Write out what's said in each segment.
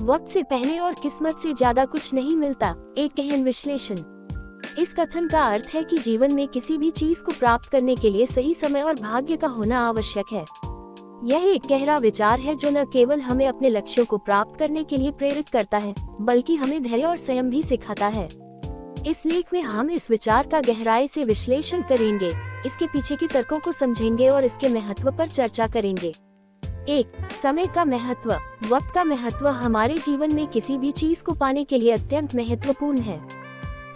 वक्त से पहले और किस्मत से ज्यादा कुछ नहीं मिलता। एक गहन विश्लेषण। इस कथन का अर्थ है कि जीवन में किसी भी चीज को प्राप्त करने के लिए सही समय और भाग्य का होना आवश्यक है। यह एक गहरा विचार है जो न केवल हमें अपने लक्ष्यों को प्राप्त करने के लिए प्रेरित करता है, बल्कि हमें धैर्य और संयम भी सिखाता है। इस लेख में हम इस विचार का गहराई से विश्लेषण करेंगे, इसके पीछे के तर्कों को समझेंगे और इसके महत्व पर चर्चा करेंगे। 1. समय का महत्व। वक्त का महत्व हमारे जीवन में किसी भी चीज को पाने के लिए अत्यंत महत्वपूर्ण है।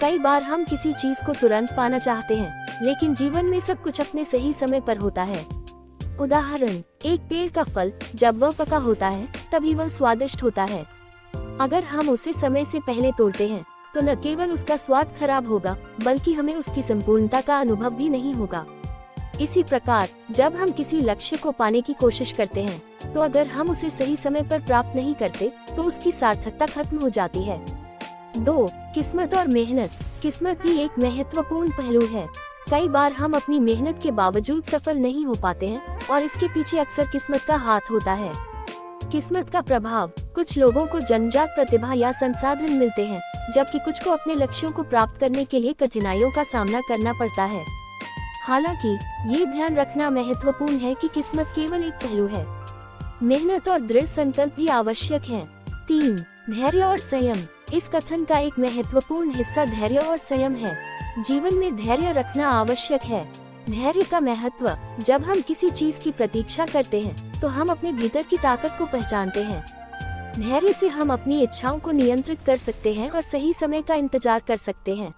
कई बार हम किसी चीज को तुरंत पाना चाहते हैं, लेकिन जीवन में सब कुछ अपने सही समय पर होता है। उदाहरण, एक पेड़ का फल जब वह पका होता है तभी वह स्वादिष्ट होता है। अगर हम उसे समय से पहले तोड़ते हैं तो न केवल उसका स्वाद खराब होगा, बल्कि हमें उसकी संपूर्णता का अनुभव भी नहीं होगा। इसी प्रकार जब हम किसी लक्ष्य को पाने की कोशिश करते हैं, तो अगर हम उसे सही समय पर प्राप्त नहीं करते तो उसकी सार्थकता खत्म हो जाती है। 2. किस्मत और मेहनत। किस्मत भी एक महत्वपूर्ण पहलू है। कई बार हम अपनी मेहनत के बावजूद सफल नहीं हो पाते हैं और इसके पीछे अक्सर किस्मत का हाथ होता है। किस्मत का प्रभाव। कुछ लोगों को जन्मजात प्रतिभा या संसाधन मिलते हैं, जबकि कुछ को अपने लक्ष्यों को प्राप्त करने के लिए कठिनाइयों का सामना करना पड़ता है। हालांकि ये ध्यान रखना महत्वपूर्ण है कि किस्मत केवल एक पहलू है, मेहनत और दृढ़ संकल्प भी आवश्यक है। 3. धैर्य और संयम। इस कथन का एक महत्वपूर्ण हिस्सा धैर्य और संयम है। जीवन में धैर्य रखना आवश्यक है। धैर्य का महत्व। जब हम किसी चीज की प्रतीक्षा करते हैं तो हम अपने भीतर की ताकत को पहचानते हैं। धैर्य से हम अपनी इच्छाओं को नियंत्रित कर सकते हैं और सही समय का इंतजार कर सकते हैं।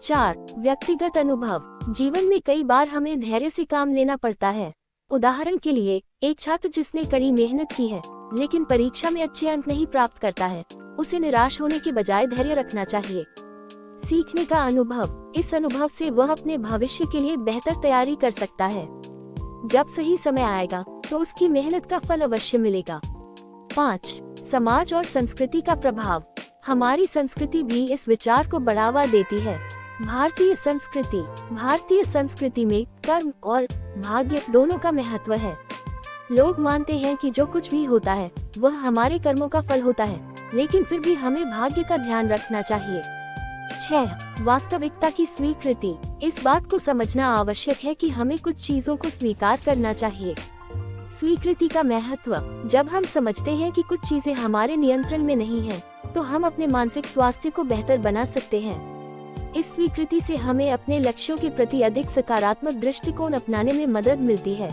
4. व्यक्तिगत अनुभव। जीवन में कई बार हमें धैर्य से काम लेना पड़ता है। उदाहरण के लिए, एक छात्र जिसने कड़ी मेहनत की है लेकिन परीक्षा में अच्छे अंक नहीं प्राप्त करता है, उसे निराश होने के बजाय धैर्य रखना चाहिए। सीखने का अनुभव। इस अनुभव से वह अपने भविष्य के लिए बेहतर तैयारी कर सकता है। जब सही समय आएगा तो उसकी मेहनत का फल अवश्य मिलेगा। 5. समाज और संस्कृति का प्रभाव। हमारी संस्कृति भी इस विचार को बढ़ावा देती है। भारतीय संस्कृति में कर्म और भाग्य दोनों का महत्व है। लोग मानते हैं कि जो कुछ भी होता है वह हमारे कर्मों का फल होता है, लेकिन फिर भी हमें भाग्य का ध्यान रखना चाहिए। 6. वास्तविकता की स्वीकृति। इस बात को समझना आवश्यक है कि हमें कुछ चीजों को स्वीकार करना चाहिए। स्वीकृति का महत्व। जब हम समझते हैं कि कुछ चीजें हमारे नियंत्रण में नहीं हैं, तो हम अपने मानसिक स्वास्थ्य को बेहतर बना सकते हैं। इस स्वीकृति से हमें अपने लक्ष्यों के प्रति अधिक सकारात्मक दृष्टिकोण अपनाने में मदद मिलती है।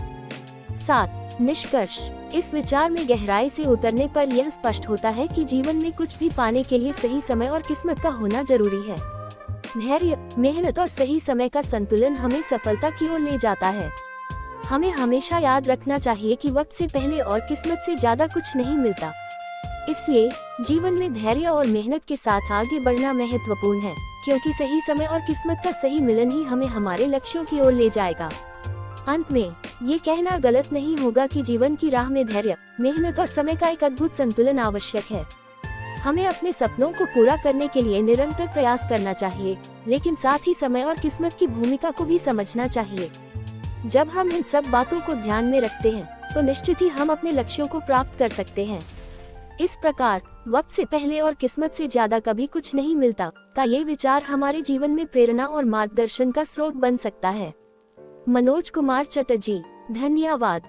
7. निष्कर्ष। इस विचार में गहराई से उतरने पर यह स्पष्ट होता है कि जीवन में कुछ भी पाने के लिए सही समय और किस्मत का होना जरूरी है। धैर्य, मेहनत और सही समय का संतुलन हमें सफलता की ओर ले जाता है। हमें हमेशा याद रखना चाहिए कि वक्त से पहले और किस्मत से ज्यादा कुछ नहीं मिलता। इसलिए जीवन में धैर्य और मेहनत के साथ आगे बढ़ना महत्वपूर्ण है, क्योंकि सही समय और किस्मत का सही मिलन ही हमें हमारे लक्ष्यों की ओर ले जाएगा। अंत में ये कहना गलत नहीं होगा कि जीवन की राह में धैर्य, मेहनत और समय का एक अद्भुत संतुलन आवश्यक है। हमें अपने सपनों को पूरा करने के लिए निरंतर प्रयास करना चाहिए, लेकिन साथ ही समय और किस्मत की भूमिका को भी समझना चाहिए। जब हम इन सब बातों को ध्यान में रखते हैं तो निश्चित ही हम अपने लक्ष्यों को प्राप्त कर सकते हैं। इस प्रकार वक्त से पहले और किस्मत से ज्यादा कभी कुछ नहीं मिलता का ये विचार हमारे जीवन में प्रेरणा और मार्गदर्शन का स्रोत बन सकता है। मनोज कुमार चटर्जी, धन्यवाद।